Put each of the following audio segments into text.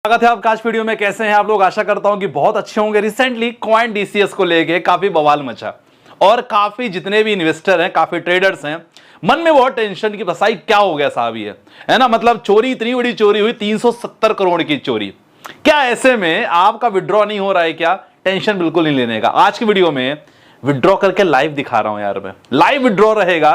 स्वागत है आपका आज वीडियो में। कैसे हैं आप लोग? आशा करता हूं कि बहुत अच्छे होंगे। रिसेंटली कॉइन डीसीएस को लेके काफी बवाल मचा और काफी जितने भी इन्वेस्टर हैं, काफी ट्रेडर्स हैं, मन में बहुत टेंशन की बसाई क्या हो गया साहब ये, है ना। मतलब चोरी, इतनी बड़ी चोरी हुई, 370 करोड़ की चोरी। क्या ऐसे में आपका विड्रॉ नहीं हो रहा है क्या? टेंशन बिल्कुल नहीं लेने का। आज की वीडियो में विड्रॉ करके लाइव दिखा रहा हूं यार, मैं लाइव विड्रॉ रहेगा।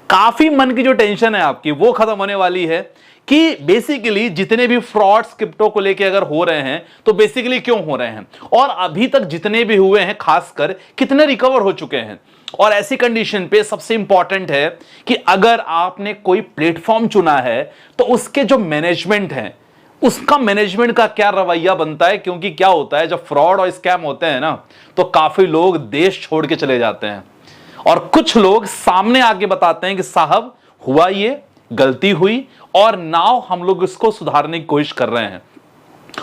काफी मन की जो टेंशन है आपकी वो खत्म होने वाली है कि बेसिकली जितने भी फ्रॉड्स क्रिप्टो को लेके अगर हो रहे हैं तो बेसिकली क्यों हो रहे हैं, और अभी तक जितने भी हुए हैं खासकर कितने रिकवर हो चुके हैं। और ऐसी कंडीशन पे सबसे इंपॉर्टेंट है कि अगर आपने कोई प्लेटफॉर्म चुना है तो उसके जो मैनेजमेंट है, उसका मैनेजमेंट का क्या रवैया बनता है। क्योंकि क्या होता है, जब फ्रॉड और स्कैम होते हैं ना, तो काफी लोग देश छोड़ के चले जाते हैं और कुछ लोग सामने आके बताते हैं कि साहब हुआ ये, गलती हुई और नाउ हम लोग इसको सुधारने की कोशिश कर रहे हैं।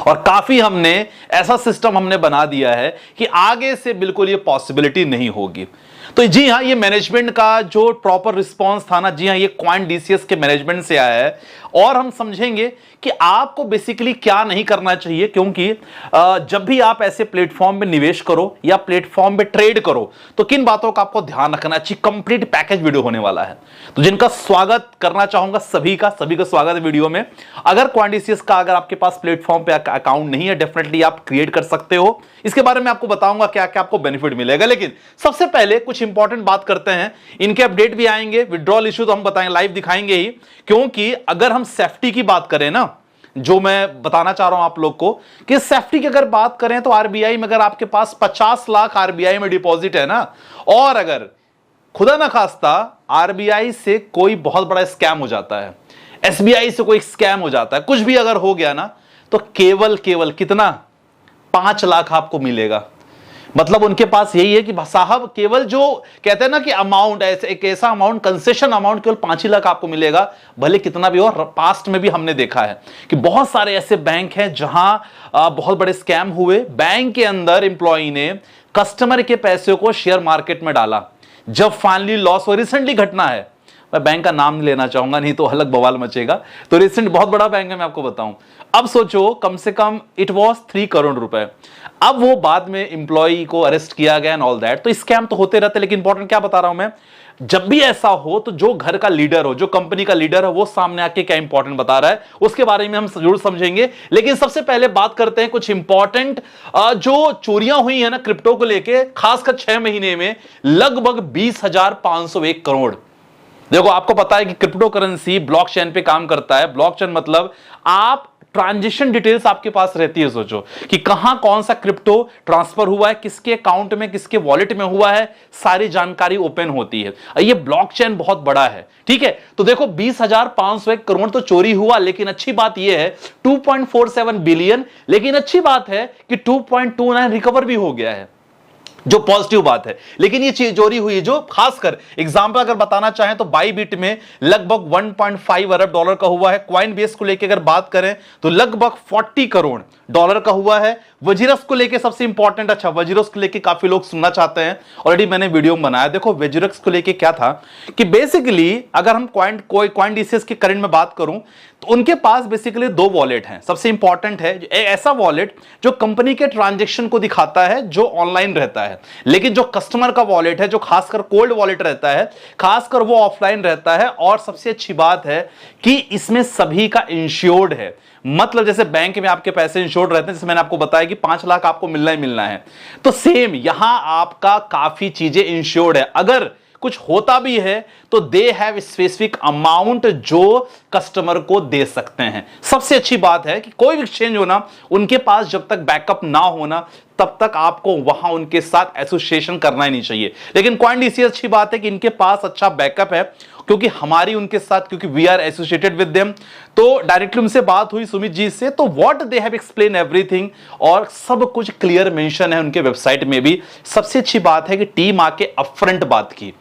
और काफी हमने ऐसा सिस्टम हमने बना दिया है कि आगे से बिल्कुल ये पॉसिबिलिटी नहीं होगी। तो जी हां, ये मैनेजमेंट का जो प्रॉपर रिस्पांस था ना, जी हां, ये कॉइन डीसीएस के मैनेजमेंट से आया है। और हम समझेंगे कि आपको बेसिकली क्या नहीं करना चाहिए। क्योंकि जब भी आप ऐसे प्लेटफॉर्म में निवेश करो या प्लेटफॉर्म पे ट्रेड करो तो किन बातों का आपको ध्यान रखना चाहिए, कंप्लीट पैकेज वीडियो होने वाला है। तो जिनका स्वागत करना चाहूंगा, सभी का स्वागत है वीडियो में। अगर कॉइन डीसीएस का अगर आपके पास प्लेटफॉर्म पे अकाउंट नहीं है, डेफिनेटली आप क्रिएट कर सकते हो। इसके बारे में आपको बताऊंगा क्या क्या आपको बेनिफिट मिलेगा। लेकिन सबसे पहले कुछ इंपॉर्टेंट बात करते हैं। इनके अपडेट भी आएंगे, विड्रॉल इश्यू तो हम बताएंगे, लाइव दिखाएंगे ही। क्योंकि अगर हम सेफ्टी की बात करें ना, जो मैं बताना चाह रहा हूं आप लोग को कि सेफ्टी की अगर बात करें तो आरबीआई में अगर आपके पास 50 लाख आरबीआई में डिपॉजिट है ना, और अगर खुदा ना खास्ता आरबीआई से कोई बहुत बड़ा स्कैम हो जाता है, एसबीआई से कोई स्कैम हो जाता है, कुछ भी अगर हो गया ना, तो केवल कितना 5 लाख आपको मिलेगा। मतलब उनके पास यही है कि साहब केवल जो कहते हैं ना कि अमाउंट, ऐसे एक ऐसा अमाउंट, कंसेशन अमाउंट केवल 5 ही लाख आपको मिलेगा, भले कितना भी हो। पास्ट में भी हमने देखा है कि बहुत सारे ऐसे बैंक हैं जहां बहुत बड़े स्कैम हुए। बैंक के अंदर एम्प्लॉई ने कस्टमर के पैसे को शेयर मार्केट में डाला, जब फाइनली लॉस हो। रिसेंटली घटना है, मैं बैंक का नाम नहीं लेना चाहूंगा, नहीं तो अलग बवाल मचेगा। तो रिसेंट बहुत बड़ा बैंक है, मैं आपको बताऊं। अब सोचो, कम से कम इट वाज 3 करोड़ रुपए। अब वो बाद में एम्प्लॉई को अरेस्ट किया गया एंड ऑल दैट। तो स्कैम तो होते रहते, लेकिन इंपॉर्टेंट क्या बता रहा हूं मैं, जब भी ऐसा हो तो जो घर का लीडर हो, जो कंपनी का लीडर है, वो सामने आके क्या इंपॉर्टेंट बता रहा है उसके बारे में हम जरूर समझेंगे। लेकिन सबसे पहले बात करते हैं कुछ इंपॉर्टेंट जो चोरियां हुई है ना क्रिप्टो को लेके, खासकर 6 महीने में लगभग 20,501 करोड़। देखो, आपको पता है कि क्रिप्टो करेंसी ब्लॉकचेन पे काम करता है। ब्लॉकचेन मतलब आप ट्रांजिशन डिटेल्स आपके पास रहती है। सोचो कि कहां कौन सा क्रिप्टो ट्रांसफर हुआ है, किसके अकाउंट में, किसके वॉलेट में हुआ है, सारी जानकारी ओपन होती है। ये ब्लॉकचेन बहुत बड़ा है, ठीक है। तो देखो 20,501 करोड़ तो चोरी हुआ, लेकिन अच्छी बात यह है 2.47 बिलियन। लेकिन अच्छी बात है कि 2.29 रिकवर भी हो गया है, जो पॉजिटिव बात है। लेकिन ये चीज चोरी हुई जो खासकर एग्जांपल अगर बताना चाहें तो बाईबिट में लगभग 1.5 अरब डॉलर का हुआ है। कॉइनबेस को लेकर अगर बात करें तो लगभग 40 करोड़ डॉलर का हुआ है। वजीरस को लेके सबसे इंपॉर्टेंट, अच्छा वजीरस को लेके काफी लोग सुनना चाहते हैं, ऑलरेडी मैंने वीडियो में बनाया। देखो वजीरस को लेके क्या था कि बेसिकली अगर हम कॉइन डीसीएस के करंट में बात करूं तो उनके पास बेसिकली 2 वॉलेट हैं। सबसे इंपॉर्टेंट है ऐसा वॉलेट जो कंपनी के ट्रांजैक्शन को दिखाता है, जो ऑनलाइन रहता है। लेकिन जो कस्टमर का वॉलेट है, जो खासकर कोल्ड वॉलेट रहता है, खासकर वो ऑफलाइन रहता है। और सबसे अच्छी बात है कि इसमें सभी का इंश्योर्ड है। मतलब जैसे बैंक में आपके पैसे इंश्योर्ड रहते हैं, जैसे मैंने आपको बताया कि 5 लाख आपको मिलना ही मिलना है, तो सेम यहां आपका काफी चीजें इंश्योर्ड है। अगर कुछ होता भी है तो दे हैव स्पेसिफिक अमाउंट जो कस्टमर को दे सकते हैं। सबसे अच्छी बात है कि कोई भी एक्सचेंज होना, उनके पास जब तक बैकअप ना होना तब तक आपको वहां उनके साथ एसोसिएशन करना ही नहीं चाहिए। लेकिन कॉइन डीसीएस अच्छी बात है कि इनके पास अच्छा बैकअप है, क्योंकि हमारी उनके साथ, क्योंकि we are associated with them. तो डायरेक्टली उनसे बात हुई सुमित जी से, तो what they have explain everything, और सब कुछ क्लियर मेंशन है उनके वेबसाइट में भी। सबसे अच्छी बात है कि टीम आके अपफ्रंट बात की।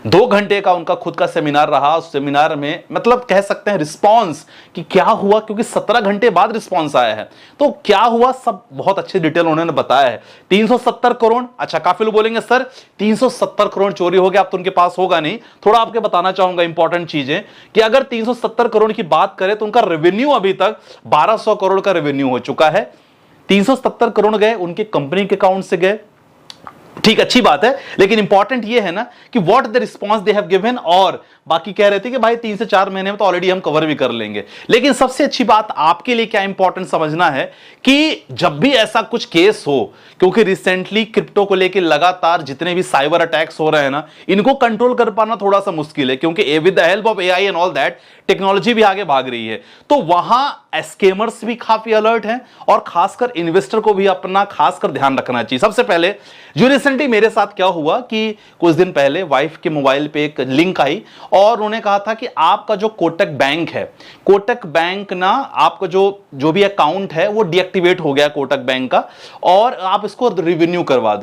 2 घंटे का उनका खुद का सेमिनार रहा। उस सेमिनार में मतलब कह सकते हैं रिस्पांस कि क्या हुआ, क्योंकि 17 घंटे बाद रिस्पांस आया है, तो क्या हुआ सब बहुत अच्छी डिटेल उन्होंने बताया है। 370 करोड़, अच्छा काफी लोग बोलेंगे सर 370 करोड़ चोरी हो गया, अब तो उनके पास होगा नहीं। थोड़ा आपके बताना चाहूंगा इंपॉर्टेंट चीजें कि अगर 370 करोड़ की बात करें तो उनका रेवेन्यू अभी तक 1200 करोड़ का रेवेन्यू हो चुका है। 370 करोड़ गए उनके कंपनी के अकाउंट से गए, ठीक अच्छी बात है, लेकिन इंपॉर्टेंट ये है ना कि what the response they have given, और बाकी कह रहे थे कि भाई 3 से 4 महीने में तो ऑलरेडी हम कवर भी कर लेंगे। लेकिन सबसे अच्छी बात आपके लिए क्या इंपॉर्टेंट समझना है कि जब भी ऐसा कुछ केस हो, क्योंकि रिसेंटली क्रिप्टो को लेकर लगातार जितने भी साइबर अटैक्स हो रहे हैं ना, इनको कंट्रोल कर पाना थोड़ा सा मुश्किल है, क्योंकि with the help of AI and all that technology भी आगे भाग रही है, तो वहां स्कैमर्स भी काफी अलर्ट हैं, और खासकर इन्वेस्टर को भी अपना खासकर ध्यान रखना चाहिए। सबसे पहले जो रिसेंटली मेरे साथ क्या हुआ कि कुछ दिन पहले वाइफ के मोबाइल पे एक लिंक आई और उन्होंने कहा था कि आपका जो कोटक बैंक है, कोटक बैंक ना आपका जो भी अकाउंट है वो डीएक्टिवेट हो गया कोटक बैंक का, और आप इसको रिन्यू करवा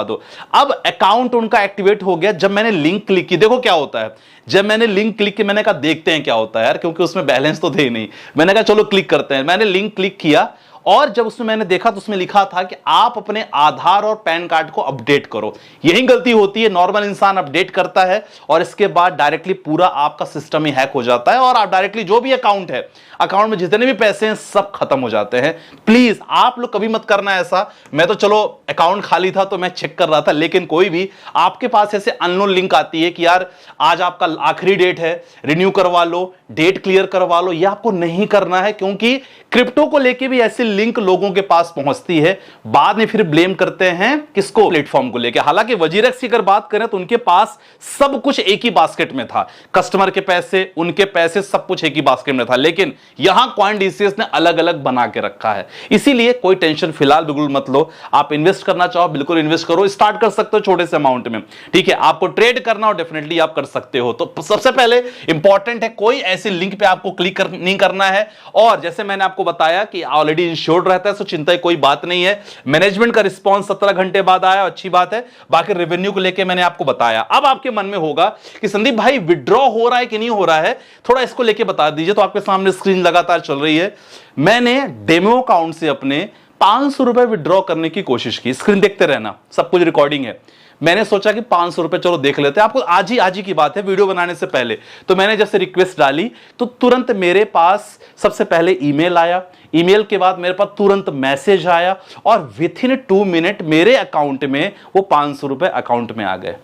दो। अब अकाउंट उनका एक्टिवेट हो गया। जब मैंने लिंक क्लिक की, देखो क्या होता है, जब मैंने लिंक क्लिक की मैंने कहा देखते हैं क्या होता है यार, क्योंकि उसमें बैलेंस तो थे नहीं, मैंने कहा चलो क्लिक करते हैं। मैंने लिंक क्लिक किया और जब उसमें मैंने देखा तो उसमें लिखा था कि आप अपने आधार और पैन कार्ड को अपडेट करो। यही गलती होती है, नॉर्मल इंसान अपडेट करता है और इसके बाद डायरेक्टली पूरा आपका सिस्टम ही हैक हो जाता है, और आप डायरेक्टली जो भी अकाउंट है, अकाउंट में जितने भी पैसे हैं सब खत्म हो जाते हैं। प्लीज आप लोग कभी मत करना ऐसा। मैं तो चलो अकाउंट खाली था तो मैं चेक कर रहा था, लेकिन कोई भी आपके पास ऐसे अननोन लिंक आती है कि यार आज आपका आखिरी डेट है, रिन्यू करवा लो, डेट क्लियर करवा लो, यह आपको नहीं करना है, क्योंकि क्रिप्टो को लेके भी ऐसी लिंक लोगों के पास पहुंचती है, बाद में फिर ब्लेम करते हैं किसको, प्लेटफॉर्म को लेके। हालांकि वजीरेक्स की अगर बात करें तो उनके पास सब कुछ एक ही बास्केट में था, कस्टमर के पैसे, उनके पैसे, सब कुछ एक ही बास्केट में था, लेकिन यहां CoinDCS ने अलग अलग बना के रखा है। इसीलिए कोई टेंशन फिलहाल बिल्कुल मत लो। आप इन्वेस्ट करना चाहो बिल्कुल इन्वेस्ट करो, स्टार्ट कर सकते हो छोटे से अमाउंट में, ठीक है। आपको ट्रेड करना हो डेफिनेटली आप कर सकते हो। तो सबसे पहले इंपॉर्टेंट है कोई ऐसी लिंक पे आपको क्लिक नहीं करना है, और जैसे मैंने आपको बताया कि ऑलरेडी इंश्योर्ड रहता है, तो चिंता की कोई बात नहीं है। मैनेजमेंट का रिस्पांस 17 घंटे बाद आया, अच्छी बात है। बाकी रेवेन्यू को लेकर मैंने आपको बताया। अब आपके मन में होगा कि संदीप भाई विड्रॉ हो रहा है कि नहीं हो रहा है, थोड़ा इसको लेके बता दीजिए। तो आपके सामने स्क्रीन लगातार चल रही है। मैंने डेमो अकाउंट से अपने 500 रुपए विड्रॉ करने की कोशिश की, स्क्रीन देखते रहना, सब कुछ रिकॉर्डिंग है। मैंने सोचा कि 500 रुपए चलो देख लेते हैं, आपको आज ही की बात है, वीडियो बनाने से पहले। तो मैंने जैसे रिक्वेस्ट डाली तो तुरंत मेरे पास सबसे पहले ईमेल आया, ईमेल के बाद मेरे पास तुरंत मैसेज आया, और विथ इन 2 मिनट मेरे अकाउंट में वो 500 रुपए अकाउंट में आ गए।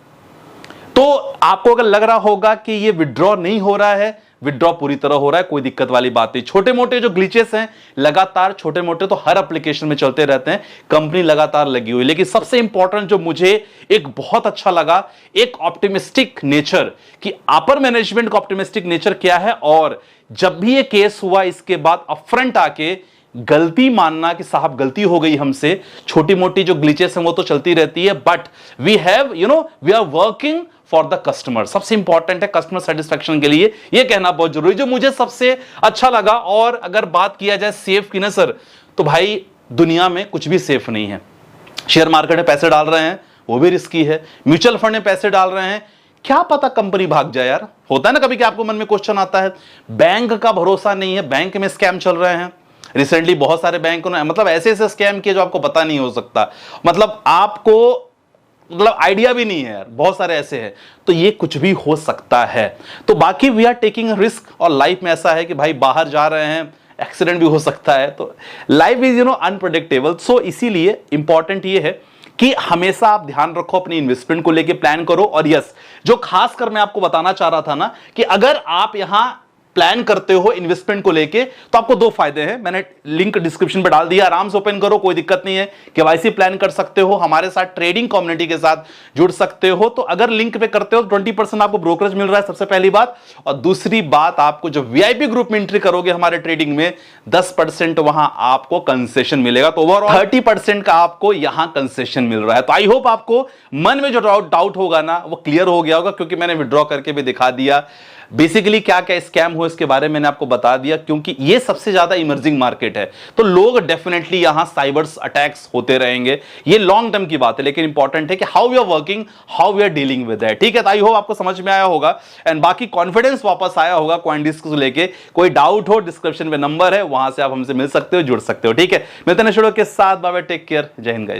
तो आपको अगर लग रहा होगा कि ये विड्रॉ नहीं हो रहा है, विड्रॉ पूरी तरह हो रहा है, कोई दिक्कत वाली बात नहीं। छोटे मोटे जो ग्लिचेस हैं लगातार, छोटे मोटे तो हर एप्लीकेशन में चलते रहते हैं, कंपनी लगातार लगी हुई। लेकिन सबसे इंपॉर्टेंट जो मुझे एक बहुत अच्छा लगा, एक ऑप्टिमिस्टिक नेचर, कि अपर मैनेजमेंट का ऑप्टिमिस्टिक नेचर क्या है, और जब भी ये केस हुआ इसके बाद अपफ्रंट आके गलती मानना कि साहब गलती हो गई हमसे। छोटी मोटी जो ग्लिचेस हैं वो तो चलती रहती है, but we have we are working for the customer. सबसे इंपॉर्टेंट है कस्टमर सेटिस्फेक्शन के लिए, ये कहना बहुत जरूरी। जो मुझे सबसे अच्छा लगा, और अगर बात किया जाए सेफ की ना सर, तो भाई दुनिया में कुछ भी सेफ नहीं है। शेयर मार्केट में पैसे डाल रहे हैं वो भी रिस्की है, म्यूचुअल फंड में पैसे डाल रहे हैं, क्या पता कंपनी भाग जाए यार। होता है ना कभी कि आपको मन में क्वेश्चन आता है। बैंक का भरोसा नहीं है, बैंक में स्कैम चल रहे हैं। रिसेंटली बहुत सारे बैंकों ने मतलब ऐसे ऐसे स्कैम किए जो आपको पता नहीं हो सकता, मतलब आपको आइडिया भी नहीं है यार, बहुत सारे ऐसे हैं। तो ये कुछ भी हो सकता है। तो बाकी वी आर टेकिंग रिस्क, और लाइफ में ऐसा है कि भाई बाहर जा रहे हैं, एक्सीडेंट भी हो सकता है, तो लाइफ इज अनप्रेडिक्टेबल। सो इसीलिए इंपॉर्टेंट ये है कि हमेशा आप ध्यान रखो, अपनी इन्वेस्टमेंट को लेके प्लान करो। और यस, जो खासकर मैं आपको बताना चाह रहा था ना, कि अगर आप यहां प्लान करते हो इन्वेस्टमेंट को लेके, तो आपको 2 फायदे हैं। मैंने लिंक डिस्क्रिप्शन पे डाल दिया, आराम से ओपन करो, कोई दिक्कत नहीं है। केवाईसी प्लान कर सकते हो, हमारे साथ ट्रेडिंग कम्युनिटी के साथ जुड़ सकते हो। तो अगर लिंक पे करते हो 20% आपको ब्रोकरेज मिल रहा है, सबसे पहली बात। और दूसरी बात, आपको जो वीआईपी ग्रुप में एंट्री करोगे हमारे ट्रेडिंग में, 10% वहां आपको कंसेशन मिलेगा। तो ओवरऑल 30% का आपको यहां कंसेशन मिल रहा है। तो आई होप आपको मन में जो डाउट होगा ना वो क्लियर हो गया होगा, क्योंकि मैंने विड्रॉ करके भी दिखा दिया बेसिकली क्या क्या स्कैम हो इसके बारे में मैंने आपको बता दिया, क्योंकि ये सबसे ज्यादा इमर्जिंग मार्केट है, तो लोग डेफिनेटली यहां साइबर्स अटैक्स होते रहेंगे, ये लॉन्ग टर्म की बात है, लेकिन इंपॉर्टेंट है कि how we are working, how we are dealing with that. ठीक है, आई होप आपको समझ में आया होगा एंड बाकी कॉन्फिडेंस वापस आया होगा CoinDesk को लेके। कोई डाउट हो डिस्क्रिप्शन में नंबर है, वहां से आप हमसे मिल सकते हो, जुड़ सकते हो। ठीक है, मिलते हैं नेक्स्ट वीडियो के साथ, बाय बाय, टेक केयर, जय हिंद गाइस।